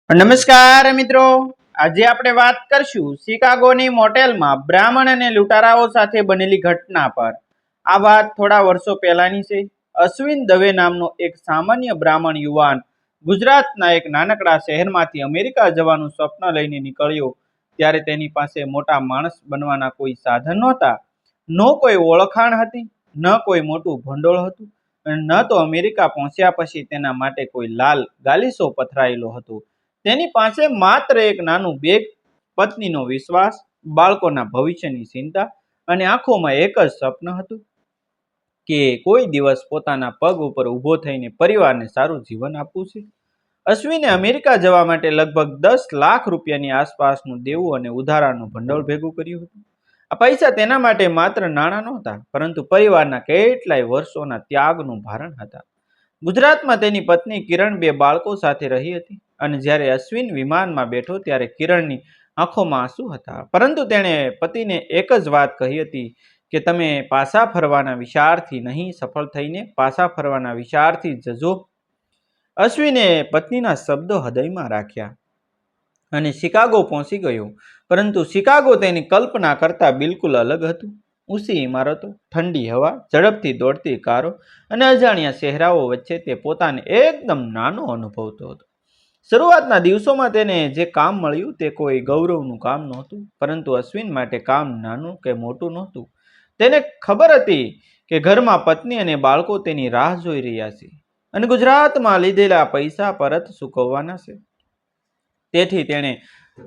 નમસ્કાર મિત્રો, આજે આપણે વાત કરશું શિકાગોની મોટેલમાં બ્રાહ્મણ અને લૂંટારાઓ સાથે બનેલી ઘટના પર। આ વાત થોડા વર્ષો પહેલાની છે। અશ્વિન દવે નામનો એક સામાન્ય બ્રાહ્મણ યુવાન ગુજરાતના એક નાનકડા શહેરમાંથી અમેરિકા જવાનું સ્વપ્ન લઈને નીકળ્યો ત્યારે તેની પાસે મોટા માણસ બનવાના કોઈ સાધન નહોતા। ન કોઈ ઓળખાણ હતી, ન કોઈ મોટું ભંડોળ હતું, અને ન તો અમેરિકા પહોંચ્યા પછી તેના માટે કોઈ લાલ ગાલીસો પથરાયેલો હતો। તેની પાસે માત્ર એક નાનું બેગ, પત્નીનો વિશ્વાસ, બાળકોના ભવિષ્યની ચિંતા અને આંખોમાં એક જ સ્વપ્ન હતું કે કોઈ દિવસ પોતાના પગ ઉપર ઊભો થઈને પરિવારને સારું જીવન આપવું છે। અશ્વિને અમેરિકા જવા માટે લગભગ 10 લાખ રૂપિયાની આસપાસનું દેવું અને ઉધારાનું ભંડોળ ભેગું કર્યું હતું। આ પૈસા તેના માટે માત્ર નાણાં નહોતા, પરંતુ પરિવારના કેટલાય વર્ષોના ત્યાગનું ભારણ હતા। ગુજરાતમાં તેની પત્ની કિરણ 2 બાળકો સાથે રહી હતી અને જ્યારે અશ્વિન વિમાનમાં બેઠો ત્યારે કિરણની આંખોમાં આંસુ હતા, પરંતુ તેણે પતિને એક જ વાત કહી હતી કે તમે પાછા ફરવાના વિચારથી નહીં, સફળ થઈને પાછા ફરવાના વિચારથી જજો। અશ્વિને પત્નીના શબ્દો હૃદયમાં રાખ્યા અને શિકાગો પહોંચી ગયો, પરંતુ શિકાગો તેની કલ્પના કરતાં બિલકુલ અલગ હતું। ઊંચી ઇમારતો, ઠંડી હવા, ઝડપથી દોડતી કારો અને અજાણ્યા ચહેરાઓ વચ્ચે તે પોતાને એકદમ નાનો અનુભવતો હતો। શરૂઆતના દિવસોમાં તેને જે કામ મળ્યું તે કોઈ ગૌરવનું કામ નહોતું, પરંતુ અશ્વિન માટે કામ નાનું કે મોટું નહોતું। તેને ખબર હતી કે ઘરમાં પત્ની અને બાળકો તેની રાહ જોઈ રહ્યા છે અને ગુજરાતમાં લીધેલા પૈસા પરત ચૂકવવાના છે। તેથી તેણે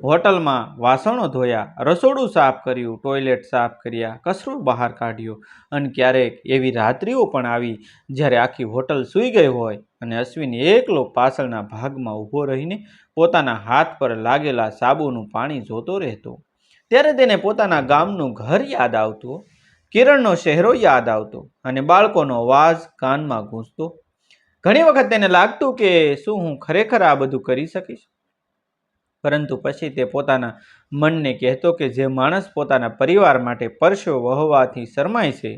હોટલમાં વાસણો ધોયા, રસોડું સાફ કર્યું, ટોયલેટ સાફ કર્યા, કચરો બહાર કાઢ્યો અને ક્યારેક એવી રાત્રિઓ પણ આવી જ્યારે આખી હોટલ સૂઈ ગઈ હોય અને અશ્વિન એકલો પાછળના ભાગમાં ઊભો રહીને પોતાના હાથ પર લાગેલા સાબુનું પાણી જોતો રહેતો। ત્યારે તેને પોતાના ગામનું ઘર યાદ આવતું, કિરણનો ચહેરો યાદ આવતો અને બાળકોનો અવાજ કાનમાં ગૂંજતો। ઘણી વખત તેને લાગતું કે શું હું ખરેખર આ બધું કરી શકીશ, પરંતુ પછી તે પોતાના મનને કહેતો કે જે માણસ પોતાના પરિવાર માટે પરસેવો વહાવવાથી શરમાય છે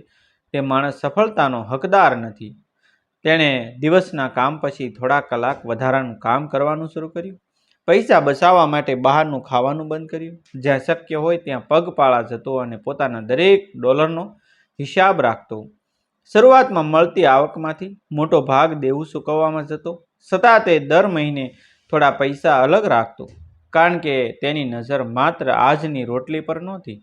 તે માણસ સફળતાનો હકદાર નથી। તેણે દિવસના કામ પછી થોડા કલાક વધારાનું કામ કરવાનું શરૂ કર્યું, પૈસા બચાવવા માટે બહારનું ખાવાનું બંધ કર્યું, જ્યાં શક્ય હોય ત્યાં પગપાળા જતો અને પોતાના દરેક ડોલરનો હિસાબ રાખતો। શરૂઆતમાં મળતી આવકમાંથી મોટો ભાગ દેવું ચૂકવવામાં જતો, છતાં તે દર મહિને થોડા પૈસા અલગ રાખતો, કારણ કે તેની નજર માત્ર આજની રોટલી પર નહોતી,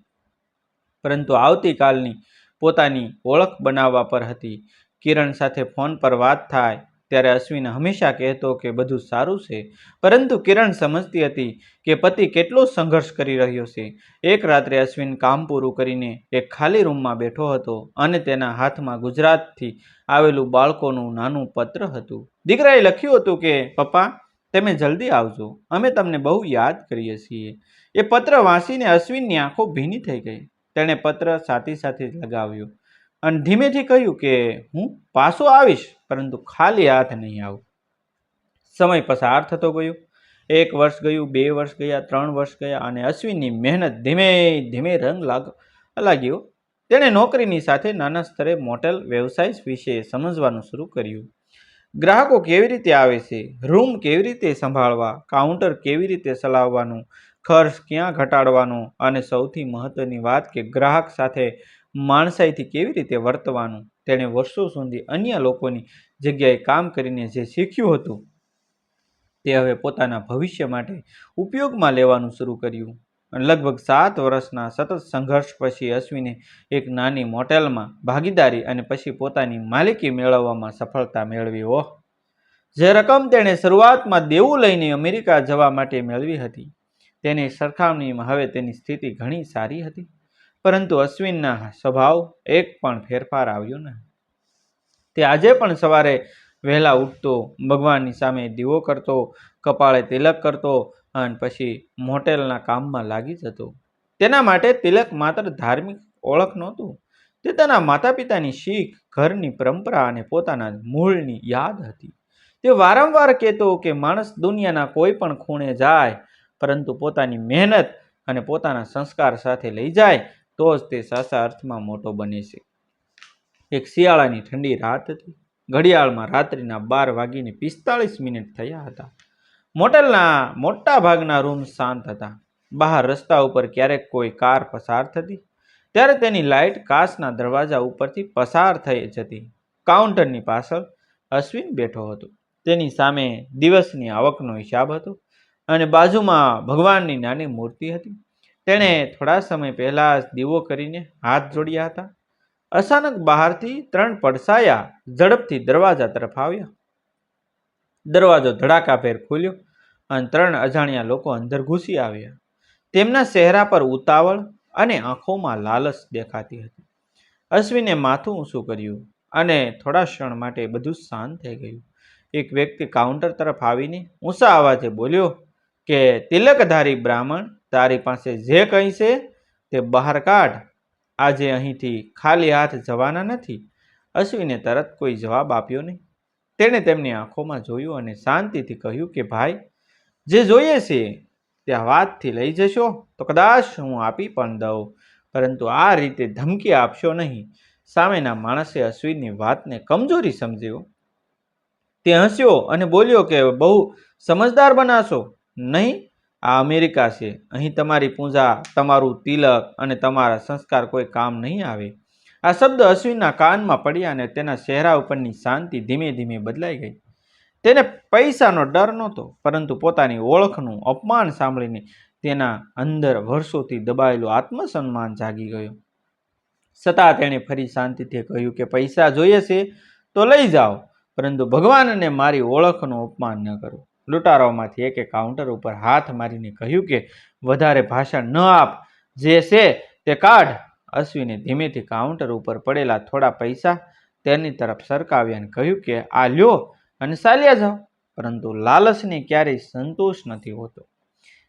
પરંતુ આવતીકાલની પોતાની ઓળખ બનાવવા પર હતી। કિરણ સાથે ફોન પર વાત થાય ત્યારે અશ્વિન હંમેશા કહેતો કે બધું સારું છે, પરંતુ કિરણ સમજતી હતી કે પતિ કેટલો સંઘર્ષ કરી રહ્યો છે। એક રાત્રે અશ્વિન કામ પૂરું કરીને એક ખાલી રૂમમાં બેઠો હતો અને તેના હાથમાં ગુજરાતથી આવેલું બાળકોનું નાનું પત્ર હતું। દીકરાએ લખ્યું હતું કે પપ્પા, તમે જલ્દી આવજો, અમે તમને બહુ યાદ કરીએ છીએ। એ પત્ર વાંચીને અશ્વિનની આંખો ભીની થઈ ગઈ। તેણે પત્ર છાતી સાથે લગાવ્યો અને ધીમેથી કહ્યું કે હું પાછો આવીશ, પરંતુ ખાલી હાથ નહીં આવું। સમય પસાર થતો ગયો, 1 વર્ષ ગયું, 2 વર્ષ ગયા, 3 વર્ષ ગયા અને અશ્વિનની મહેનત ધીમે ધીમે રંગ લાગ્યો। તેણે નોકરીની સાથે નાના સ્તરે મોટેલ વ્યવસાય વિશે સમજવાનું શરૂ કર્યું। ગ્રાહકો કેવી રીતે આવે છે, રૂમ કેવી રીતે સંભાળવા, કાઉન્ટર કેવી રીતે ચલાવવાનું, ખર્ચ ક્યાં ઘટાડવાનો અને સૌથી મહત્વની વાત કે ગ્રાહક સાથે માણસાઈથી કેવી રીતે વર્તવાનું। તેણે વર્ષો સુધી અન્ય લોકોની જગ્યાએ કામ કરીને જે શીખ્યું હતું તે હવે પોતાના ભવિષ્ય માટે ઉપયોગમાં લેવાનું શરૂ કર્યું। લગભગ 7 વર્ષના સતત સંઘર્ષ પછી અશ્વિને એક નાની મોટેલમાં ભાગીદારી અને પછી પોતાની માલિકી મેળવવામાં સફળતા મેળવી। જે રકમ તેણે શરૂઆતમાં દેવું લઈને અમેરિકા જવા માટે મેળવી હતી તેની સરખામણીમાં હવે તેની સ્થિતિ ઘણી સારી હતી, પરંતુ અશ્વિનના સ્વભાવ એક પણ ફેરફાર આવ્યો નહીં। તે આજે પણ સવારે વહેલા ઉઠતો, ભગવાનની સામે દીવો કરતો, કપાળે તિલક કરતો અને પછી મોટેલના કામમાં લાગી જતો। તેના માટે તિલક માત્ર ધાર્મિક ઓળખ નહોતું, તે તેના માતા પિતાની શીખ, ઘરની પરંપરા અને પોતાના મૂળની યાદ હતી। તે વારંવાર કહેતો કે માણસ દુનિયાના કોઈ પણ ખૂણે જાય, પરંતુ પોતાની મહેનત અને પોતાના સંસ્કાર સાથે લઈ જાય તો જ તે સાચા અર્થમાં મોટો બને છે। એક શિયાળાની ઠંડી રાત હતી। ઘડિયાળમાં રાત્રિના 12:45 થયા હતા। મોટેલના મોટા ભાગના રૂમ શાંત હતા. બહાર રસ્તા ઉપર ક્યારેક કોઈ કાર પસાર થતી ત્યારે તેની લાઇટ કાચના દરવાજા ઉપરથી પસાર થઈ જતી. કાઉન્ટરની પાછળ અશ્વિન બેઠો હતો. તેની સામે દિવસની આવકનો હિસાબ હતો અને બાજુમાં ભગવાનની નાની મૂર્તિ હતી. તેણે થોડા સમય પહેલા જ દીવો કરીને હાથ જોડ્યા હતા. અચાનક બહારથી 3 પડછાયા ઝડપથી દરવાજા તરફ આવ્યા. દરવાજો ધડાકાભેર ખુલ્યો અને 3 અજાણ્યા લોકો અંદર ઘૂસી આવ્યા. તેમના ચહેરા પર ઉતાવળ અને આંખોમાં લાલચ દેખાતી હતી. અશ્વિને માથું ઊંચું કર્યું અને થોડા ક્ષણ માટે બધું શાંત થઈ ગયું. એક વ્યક્તિ કાઉન્ટર તરફ આવીને ઊંચા અવાજે બોલ્યો કે તિલકધારી બ્રાહ્મણ, તારી પાસે જે કંઈ છે તે બહાર કાઢ. આજે અહીંથી ખાલી હાથ જવાના નથી. અશ્વિને તરત કોઈ જવાબ આપ્યો નહીં. તેણે તેમની આંખોમાં જોયું અને શાંતિથી કહ્યું કે ભાઈ, જે જોઈએ છે ત્યાં વાતથી લઈ જશો તો કદાચ હું આપી પણ દઉં, પરંતુ આ રીતે ધમકી આપશો નહીં. સામેના માણસે અશ્વિનની વાતને કમજોરી સમજ્યો. તે હસ્યો અને બોલ્યો કે બહુ સમજદાર બનાશો નહીં. આ અમેરિકા છે. અહીં તમારી પૂજા, તમારું તિલક અને તમારા સંસ્કાર કોઈ કામ નહીં આવે. આ શબ્દ અશ્વિનના કાનમાં પડ્યા અને તેના ચહેરા ઉપરની શાંતિ ધીમે ધીમે બદલાઈ ગઈ. તેને પૈસાનો ડર નહોતો, પરંતુ પોતાની ઓળખનું અપમાન સાંભળીને તેના અંદર વર્ષોથી દબાયેલું આત્મસન્માન જાગી ગયું. છતાં તેણે ફરી શાંતિથી કહ્યું કે પૈસા જોઈએ છે તો લઈ જાઓ, પરંતુ ભગવાન અને મારી ઓળખનું અપમાન ન કરો. લૂંટારાઓમાંથી એકે કાઉન્ટર ઉપર હાથ મારીને કહ્યું કે વધારે ભાષણ ન આપ, જે છે તે કાઢ. અશ્વિને ધીમેથી કાઉન્ટર ઉપર પડેલા થોડા પૈસા તેની તરફ સરકાવ્યા અને કહ્યું કે આ લ્યો અને ચાલ્યા જાઓ. પરંતુ લાલચને ક્યારેય સંતોષ નથી હોતો.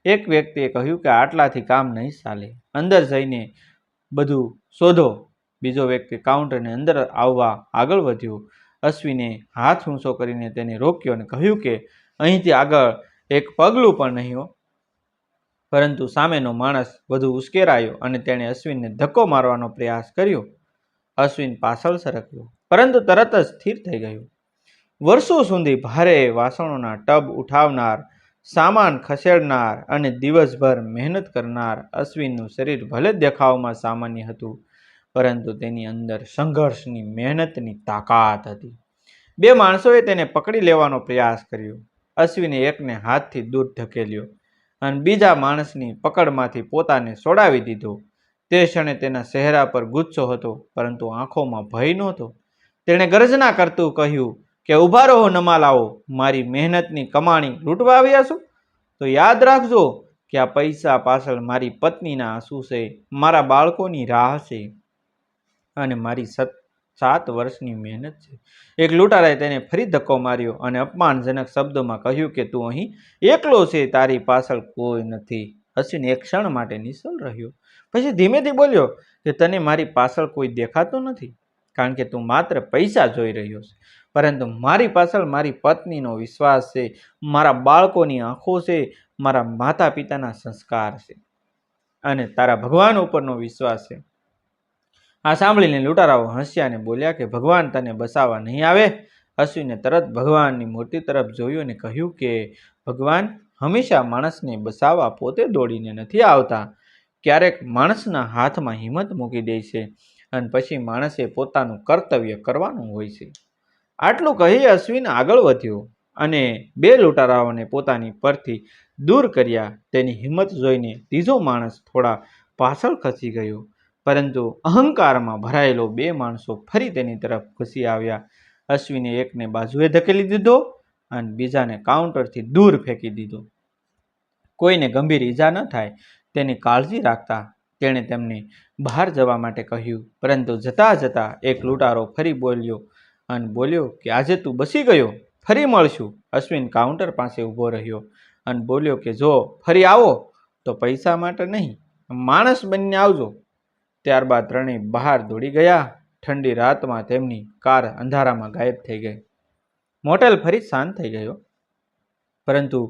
એક વ્યક્તિએ કહ્યું કે આટલાથી કામ નહીં ચાલે, અંદર જઈને બધું શોધો. બીજો વ્યક્તિ કાઉન્ટરની અંદર આવવા આગળ વધ્યો. અશ્વિને હાથ ઊંચો કરીને તેને રોક્યો અને કહ્યું કે અહીંથી આગળ એક પગલું પણ નહીં હો. પરંતુ સામેનો માણસ વધુ ઉશ્કેરાયો અને તેણે અશ્વિનને ધક્કો મારવાનો પ્રયાસ કર્યો. અશ્વિન પાછળ સરક્યો, પરંતુ તરત જ સ્થિર થઈ ગયો. વર્ષો સુધી ભારે વાસણોના ટબ ઉઠાવનાર, સામાન ખસેડનાર અને દિવસભર મહેનત કરનાર અશ્વિનનું શરીર ભલે દેખાવમાં સામાન્ય હતું, પરંતુ તેની અંદર સંઘર્ષની મહેનતની તાકાત હતી. 2 માણસોએ તેને પકડી લેવાનો પ્રયાસ કર્યો. અશ્વિને એકને હાથથી દૂર ધકેલ્યો અને બીજા માણસની પકડમાંથી પોતાને છોડાવી દીધો. તે ક્ષણે તેના ચહેરા પર ગુસ્સો હતો, પરંતુ આંખોમાં ભય નહોતો. તેણે ગર્જના કરતું કહ્યું કે ઊભા રહો નમાલાઓ, મારી મહેનતની કમાણી લૂંટવા આવ્યા છો? તો યાદ રાખજો કે આ પૈસા પાછળ મારી પત્નીના આંસુ છે, મારા બાળકોની રાહ છે અને મારી 7 વર્ષની મહેનત છે. એક લૂંટારાએ તેને ફરી ધક્કો માર્યો અને અપમાનજનક શબ્દોમાં કહ્યું કે તું અહીં એકલો છે, તારી પાછળ કોઈ નથી. અશ્વિન એક ક્ષણ માટે નિશ્ચલ રહ્યો. પછી ધીમેથી બોલ્યો કે તને મારી પાછળ કોઈ દેખાતું નથી, કારણ કે તું માત્ર પૈસા જોઈ રહ્યો છે, પરંતુ મારી પાછળ મારી પત્નીનો વિશ્વાસ છે, મારા બાળકોની આંખો છે, મારા માતા પિતાના સંસ્કાર છે અને તારા ભગવાન ઉપરનો વિશ્વાસ છે. આ સાંભળીને લૂંટારાઓ હસ્યા અને બોલ્યા કે ભગવાન તને બચાવવા નહીં આવે. અશ્વિને તરત ભગવાનની મૂર્તિ તરફ જોયું અને કહ્યું કે ભગવાન હંમેશા માણસને બચાવવા પોતે દોડીને નથી આવતા. ક્યારેક માણસના હાથમાં હિંમત મૂકી દે છે અને પછી માણસે પોતાનું કર્તવ્ય કરવાનું હોય છે. આટલું કહી અશ્વિન આગળ વધ્યો અને 2 લૂંટારાઓને પોતાની પરથી દૂર કર્યા. તેની હિંમત જોઈને ત્રીજો માણસ થોડા પાછળ ખસી ગયો, પરંતુ અહંકારમાં ભરાયેલો 2 માણસો ફરી તેની તરફ ઘૂસી આવ્યા. અશ્વિને એકને બાજુએ ધકેલી દીધો અને બીજાને કાઉન્ટરથી દૂર ફેંકી દીધો. કોઈને ગંભીર ઈજા ન થાય તેની કાળજી રાખતા તેણે તેમને બહાર જવા માટે કહ્યું, પરંતુ જતાં જતાં એક લૂંટારો ફરી બોલ્યો કે આજે તું બચી ગયો, ફરી મળશું. અશ્વિન કાઉન્ટર પાસે ઊભો રહ્યો અને બોલ્યો કે જો ફરી આવો તો પૈસા માટે નહીં, માણસ બનીને આવજો. ત્યારબાદ ત્રણેય બહાર દોડી ગયા. ઠંડી રાતમાં તેમની કાર અંધારામાં ગાયબ થઈ ગઈ. મોટેલ ફરી શાંત થઈ ગયો, પરંતુ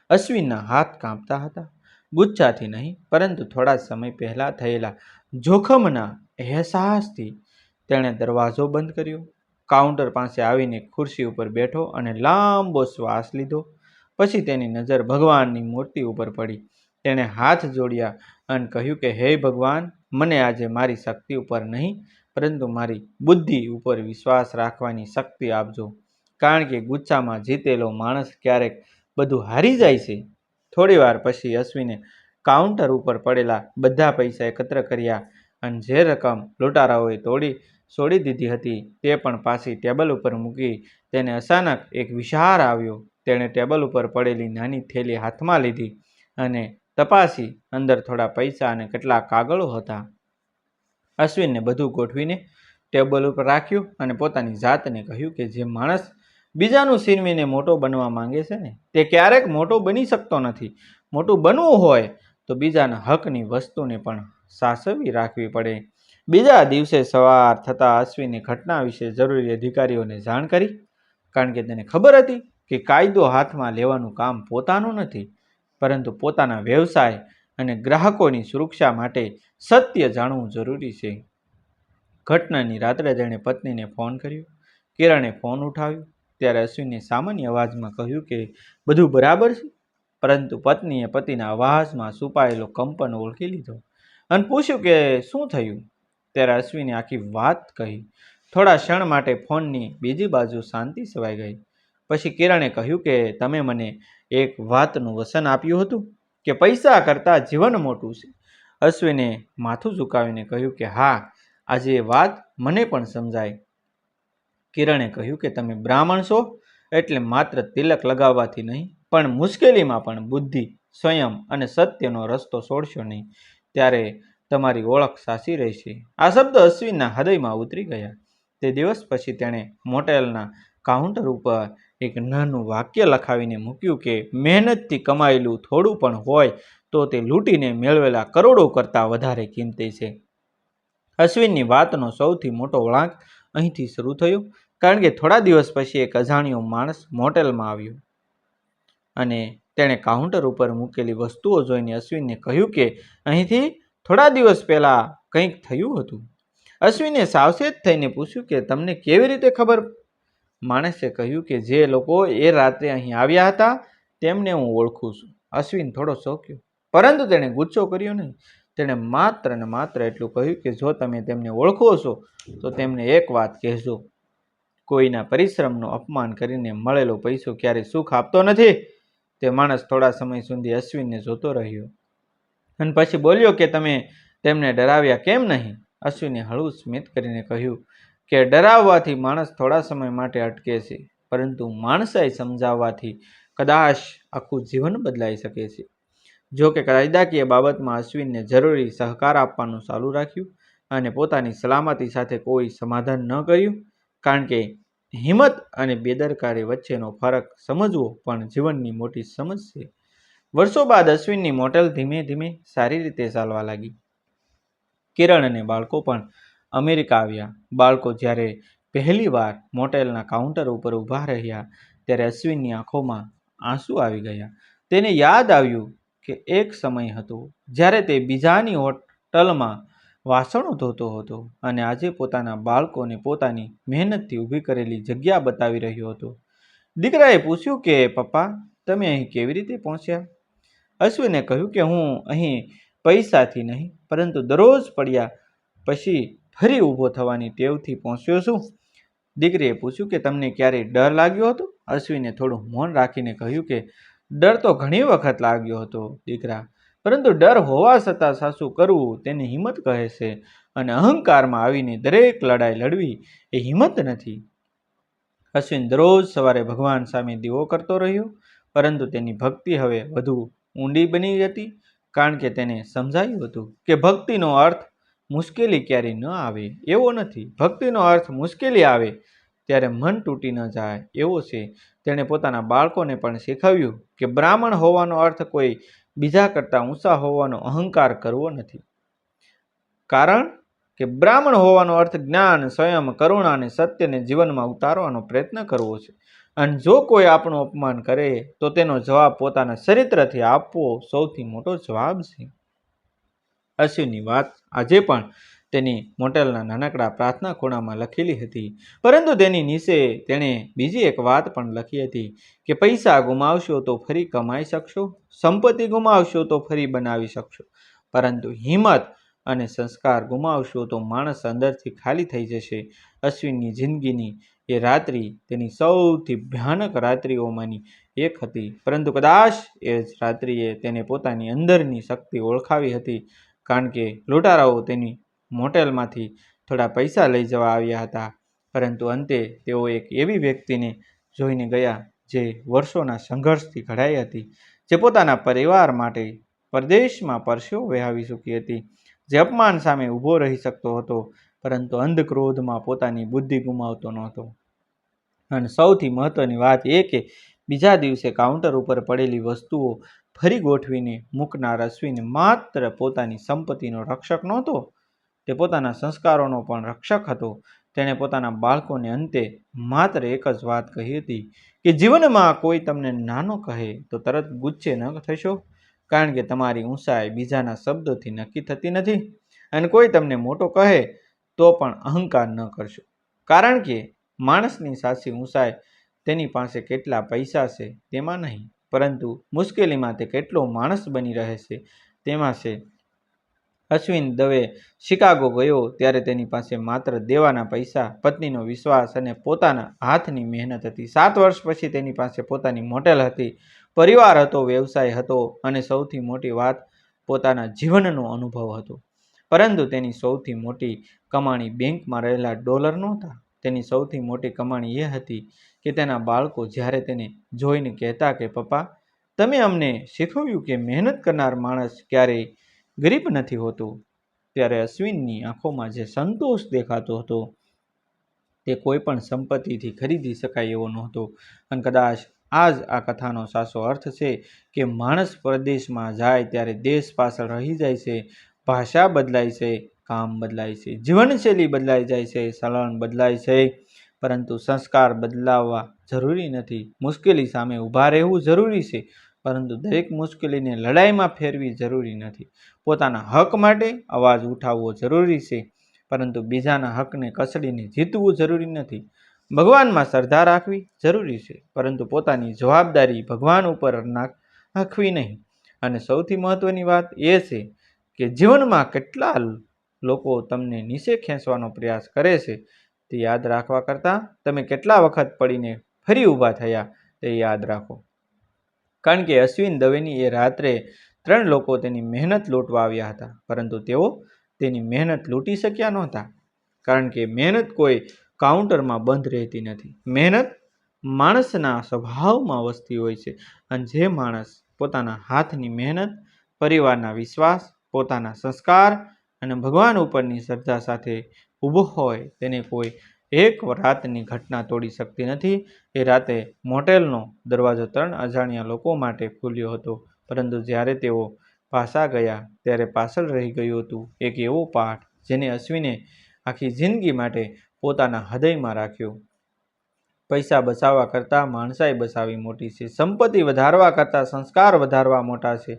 અશ્વિનના હાથ કાંપતા હતા. ગુસ્સાથી નહીં, પરંતુ થોડા સમય પહેલા થયેલા જોખમના અહેસાસથી. તેણે દરવાજો બંધ કર્યો, કાઉન્ટર પાસે આવીને ખુરશી ઉપર બેઠો અને લાંબો શ્વાસ લીધો. પછી તેની નજર ભગવાનની મૂર્તિ ઉપર પડી. તેણે હાથ જોડ્યા અને કહ્યું કે હે ભગવાન, મને આજે મારી શક્તિ ઉપર નહીં પરંતુ મારી બુદ્ધિ ઉપર વિશ્વાસ રાખવાની શક્તિ આપજો, કારણ કે ગુસ્સામાં જીતેલો માણસ ક્યારેક બધું હારી જાય છે. થોડી વાર પછી અશ્વિને કાઉન્ટર ઉપર પડેલા બધા પૈસા એકત્ર કર્યા અને જે રકમ લૂંટારાઓએ છોડી દીધી હતી તે પણ પાછી ટેબલ ઉપર મૂકી. તેને અચાનક એક વિચાર આવ્યો. તેણે ટેબલ ઉપર પડેલી નાની થેલી હાથમાં લીધી અને તપાસી. અંદર થોડા પૈસા અને કેટલાક કાગળો હતા. અશ્વિને બધું ગોઠવીને ટેબલ ઉપર રાખ્યું અને પોતાની જાતને કહ્યું કે જે માણસ બીજાનું છીનવીને મોટો બનવા માંગે છે ને, તે ક્યારેક મોટો બની શકતો નથી. મોટું બનવું હોય તો બીજાના હકની વસ્તુને પણ સાચવી રાખવી પડે. બીજા દિવસે સવાર થતાં અશ્વિને ઘટના વિશે જરૂરી અધિકારીઓને જાણ કરી, કારણ કે તેને ખબર હતી કે કાયદો હાથમાં લેવાનું કામ પોતાનું નથી, પરંતુ પોતાના વ્યવસાય અને ગ્રાહકોની સુરક્ષા માટે સત્ય જાણવું જરૂરી છે. ઘટનાની રાત્રે તેણે પત્નીને ફોન કર્યો. કિરણે ફોન ઉઠાવ્યો ત્યારે અશ્વિને સામાન્ય અવાજમાં કહ્યું કે બધું બરાબર છે, પરંતુ પત્નીએ પતિના અવાજમાં છુપાયેલો કંપન ઓળખી લીધો અને પૂછ્યું કે શું થયું. ત્યારે અશ્વિને આખી વાત કહી. થોડા ક્ષણ માટે ફોનની બીજી બાજુ શાંતિ છવાઈ ગઈ. પછી કિરણે કહ્યું કે તમે મને એક વાતનું વચન આપ્યું હતું કે પૈસા કરતાં જીવન મોટું છે. અશ્વિને માથું ઝુકાવીને કહ્યું કે હા, આજે એ વાત મને પણ સમજાય. કિરણે કહ્યું કે તમે બ્રાહ્મણ છો એટલે માત્ર તિલક લગાવવાથી નહીં, પણ મુશ્કેલીમાં પણ બુદ્ધિ, સંયમ અને સત્યનો રસ્તો છોડશો નહીં, ત્યારે તમારી ઓળખ સાચી રહેશે. આ શબ્દ અશ્વિનના હૃદયમાં ઉતરી ગયા. તે દિવસ પછી તેણે મોટેલના કાઉન્ટર ઉપર એક નાનું વાક્ય લખાવીને મૂક્યું કે મહેનતથી કમાયેલું થોડું પણ હોય તો તે લૂંટીને મેળવેલા કરોડો કરતાં વધારે કિંમતી છે. અશ્વિનની વાતનો સૌથી મોટો વળાંક અહીંથી શરૂ થયો, કારણ કે થોડા દિવસ પછી એક અજાણ્યો માણસ મોટેલમાં આવ્યો અને તેણે કાઉન્ટર ઉપર મૂકેલી વસ્તુઓ જોઈને અશ્વિનને કહ્યું કે અહીંથી થોડા દિવસ પહેલાં કંઈક થયું હતું. અશ્વિને સાવચેત થઈને પૂછ્યું કે તમને કેવી રીતે ખબર? માણસે કહ્યું કે જે લોકો એ રાત્રે અહીં આવ્યા હતા તેમને હું ઓળખું છું. અશ્વિન થોડો ચોંક્યો, પરંતુ તેણે ગુસ્સો કર્યો નહીં. તેણે માત્ર ને માત્ર એટલું કહ્યું કે જો તમે તેમને ઓળખો છો તો તેમને એક વાત કહેજો, કોઈના પરિશ્રમનું અપમાન કરીને મળેલો પૈસો ક્યારેય સુખ આપતો નથી. તે માણસ થોડા સમય સુધી અશ્વિનને જોતો રહ્યો અને પછી બોલ્યો કે તમે તેમને ડરાવ્યા કેમ નહીં? અશ્વિને હળવું સ્મિત કરીને કહ્યું કે ડરાવવાથી માણસ થોડા સમય માટે અટકે છે, પરંતુ માણસાઈ સમજાવવાથી કદાચ આખું જીવન બદલાઈ શકે છે. જો કે કાયદાકીય બાબતમાં અશ્વિનને જરૂરી સહકાર આપવાનું ચાલુ રાખ્યું અને પોતાની સલામતી સાથે કોઈ સમાધાન ન કર્યું, કારણ કે હિંમત અને બેદરકારી વચ્ચેનો ફરક સમજવો પણ જીવનની મોટી સમજ છે. વર્ષો બાદ અશ્વિનની મોટેલ ધીમે ધીમે સારી રીતે ચાલવા લાગી. કિરણ અને બાળકો પણ અમેરિકા આવ્યા. બાળકો જ્યારે પહેલી વાર મોટેલના કાઉન્ટર ઉપર ઊભા રહ્યા ત્યારે અશ્વિનની આંખોમાં આંસુ આવી ગયા. તેને યાદ આવ્યું કે એક સમય હતો જ્યારે તે બીજાની હોટલમાં વાસણો ધોતો હતો અને આજે પોતાના બાળકોને પોતાની મહેનતથી ઊભી કરેલી જગ્યા બતાવી રહ્યો હતો. દીકરાએ પૂછ્યું કે પપ્પા, તમે અહીં કેવી રીતે પહોંચ્યા? અશ્વિને કહ્યું કે હું અહીં પૈસાથી નહીં, પરંતુ દરરોજ પડ્યા પછી ફરી ઊભો થવાની ટેવથી પહોંચ્યો છું. દીકરીએ પૂછ્યું કે તમને ક્યારેય ડર લાગ્યો હતો? અશ્વિને થોડું મૌન રાખીને કહ્યું કે ડર તો ઘણી વખત લાગ્યો હતો દીકરા, પરંતુ ડર હોવા છતાં સાચું કરવું તેને હિંમત કહે છે, અને અહંકારમાં આવીને દરેક લડાઈ લડવી એ હિંમત નથી. અશ્વિન દરરોજ સવારે ભગવાન સામે દીવો કરતો રહ્યો, પરંતુ તેની ભક્તિ હવે વધુ ઊંડી બની હતી, કારણ કે તેને સમજાયું હતું કે ભક્તિનો અર્થ મુશ્કેલી ક્યારેય ન આવે એવો નથી. ભક્તિનો અર્થ મુશ્કેલી આવે ત્યારે મન તૂટી ન જાય એવો છે. તેણે પોતાના બાળકોને પણ શીખવ્યું કે બ્રાહ્મણ હોવાનો અર્થ કોઈ બીજા કરતાં ઊંચા હોવાનો અહંકાર કરવો નથી, કારણ કે બ્રાહ્મણ હોવાનો અર્થ જ્ઞાન, સંયમ, કરુણા અને સત્યને જીવનમાં ઉતારવાનો પ્રયત્ન કરવો છે. અને જો કોઈ આપણું અપમાન કરે તો તેનો જવાબ પોતાના ચરિત્રથી આપવો સૌથી મોટો જવાબ છે. અશ્વિનની વાત આજે પણ તેની મોટેલના નાનકડા પ્રાર્થના ખૂણામાં લખેલી હતી. પરંતુ તેની નીચે તેણે બીજી એક વાત પણ લખી હતી કે પૈસા ગુમાવશો તો ફરી કમાઈ શકશો, સંપત્તિ ગુમાવશો તો ફરી બનાવી શકશો, પરંતુ હિંમત અને સંસ્કાર ગુમાવશો તો માણસ અંદરથી ખાલી થઈ જશે. અશ્વિનની જિંદગીની એ રાત્રિ તેની સૌથી ભયાનક રાત્રિઓમાંની એક હતી, પરંતુ કદાચ એ જ રાત્રિએ તેને પોતાની અંદરની શક્તિ ઓળખાવી હતી, કારણ કે લૂંટારાઓ તેની મોટેલમાંથી થોડા પૈસા લઈ જવા આવ્યા હતા, પરંતુ અંતે તેઓ એક એવી વ્યક્તિને જોઈને ગયા જે વર્ષોના સંઘર્ષથી ઘડાઈ હતી, જે પોતાના પરિવાર માટે પરદેશમાં પરસેવો વહાવી ચૂકી હતી, જે અપમાન સામે ઊભો રહી શકતો હતો, પરંતુ અંધ ક્રોધમાં પોતાની બુદ્ધિ ગુમાવતો નહોતો. અને સૌથી મહત્વની વાત એ કે બીજા દિવસે કાઉન્ટર ઉપર પડેલી વસ્તુઓ ફરી ગોઠવીને મૂકનાર અશ્વિન માત્ર પોતાની સંપત્તિનો રક્ષક નહોતો, તે પોતાના સંસ્કારોનો પણ રક્ષક હતો. તેણે પોતાના બાળકોને અંતે માત્ર એક જ વાત કહી હતી કે જીવનમાં કોઈ તમને નાનો કહે તો તરત ગુસ્સે ન થશો, કારણ કે તમારી ઊંચાઈ બીજાના શબ્દોથી નક્કી થતી નથી, અને કોઈ તમને મોટો કહે તો પણ અહંકાર ન કરશો, કારણ કે માણસની સાચી ઊંચાઈ તેની પાસે કેટલા પૈસા છે તેમાં નહીં, પરંતુ મુશ્કેલીમાં તે કેટલો માણસ બની રહે છે તેમાં છે. અશ્વિન દવે શિકાગો ગયો ત્યારે તેની પાસે માત્ર દેવાના પૈસા, પત્નીનો વિશ્વાસ અને પોતાના હાથની મહેનત હતી. 7 વર્ષ પછી તેની પાસે પોતાની મોટેલ હતી, પરિવાર હતો, વ્યવસાય હતો, અને સૌથી મોટી વાત પોતાના જીવનનો અનુભવ હતો. પરંતુ તેની સૌથી મોટી કમાણી બેંકમાં રહેલા ડોલર નહોતા. તેની સૌથી મોટી કમાણી એ હતી કે તેના બાળકો જ્યારે તેને જોઈને કહેતા કે પપ્પા, તમે અમને શીખવ્યું કે મહેનત કરનાર માણસ ક્યારેય ગરીબ નથી હોતો, ત્યારે અશ્વિનની આંખોમાં જે સંતોષ દેખાતો હતો તે કોઈ પણ સંપત્તિથી ખરીદી શકાય એવો નહોતો. અને કદાચ આ જ આ કથાનો સાચો અર્થ છે કે માણસ પરદેશમાં જાય ત્યારે દેશ પાછળ રહી જાય છે, ભાષા બદલાય છે, કામ બદલાય છે, જીવનશૈલી બદલાઈ જાય છે, ચલણ બદલાય છે, પરંતુ સંસ્કાર બદલાવવા જરૂરી નથી. મુશ્કેલી સામે ઊભા રહેવું જરૂરી છે, પરંતુ દરેક મુશ્કેલીને લડાઈમાં ફેરવી જરૂરી નથી. પોતાના હક માટે અવાજ ઉઠાવવો જરૂરી છે, પરંતુ બીજાના હકને કચડીને જીતવું જરૂરી નથી. ભગવાનમાં શ્રદ્ધા રાખવી જરૂરી છે, પરંતુ પોતાની જવાબદારી ભગવાન ઉપર નાખવી નહીં. અને સૌથી મહત્વની વાત એ છે કે જીવનમાં કેટલા લોકો તમને નીચે ખેંચવાનો પ્રયાસ કરે છે તે યાદ રાખવા કરતાં તમે કેટલા વખત પડીને ફરી ઊભા થયા તે યાદ રાખો. કારણ કે અશ્વિન દવેની એ રાત્રે 3 લોકો તેની મહેનત લૂંટવા આવ્યા હતા, પરંતુ તેઓ તેની મહેનત લૂંટી શક્યા નહોતા, કારણ કે મહેનત કોઈ કાઉન્ટરમાં બંધ રહેતી નથી. મહેનત માણસના સ્વભાવમાં વસતી હોય છે, અને જે માણસ પોતાના હાથની મહેનત, પરિવારના વિશ્વાસ, પોતાના સંસ્કાર અને ભગવાન ઉપરની શ્રદ્ધા સાથે ઊભો હોય તેને કોઈ એક રાતની ઘટના તોડી શકતી નથી. એ રાતે મોટેલનો દરવાજો 3 અજાણ્યા લોકો માટે ખુલ્યો હતો, પરંતુ જ્યારે તેઓ પાછા ગયા ત્યારે પાછળ રહી ગયું હતું એક એવો પાઠ જેને અશ્વિને આખી જિંદગી માટે પોતાના હૃદયમાં રાખ્યો. પૈસા બચાવવા કરતાં માણસાઈ બચાવવી મોટી છે, સંપત્તિ વધારવા કરતાં સંસ્કાર વધારવા મોટા છે,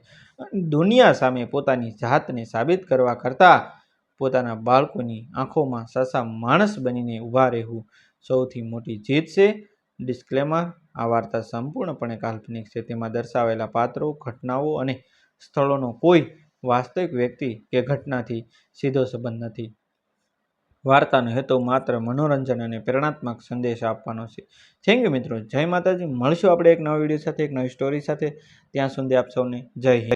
દુનિયા સામે પોતાની જાતને સાબિત કરવા કરતાં પોતાના બાળકોની આંખોમાં સાચા માણસ બનીને ઊભા રહેવું સૌથી મોટી જીત છે. ડિસ્ક્લેમર: આ વાર્તા સંપૂર્ણપણે કાલ્પનિક છે. તેમાં દર્શાવેલા પાત્રો, ઘટનાઓ અને સ્થળોનો કોઈ વાસ્તવિક વ્યક્તિ કે ઘટનાથી સીધો સંબંધ નથી. વાર્તાનો હેતુ માત્ર મનોરંજન અને પ્રેરણાત્મક સંદેશ આપવાનો છે. થેન્ક યુ મિત્રો. જય માતાજી. મળશું આપણે એક નવા વિડીયો સાથે, એક નવી સ્ટોરી સાથે. ત્યાં સુધી આપ સૌને જય હિન્દ.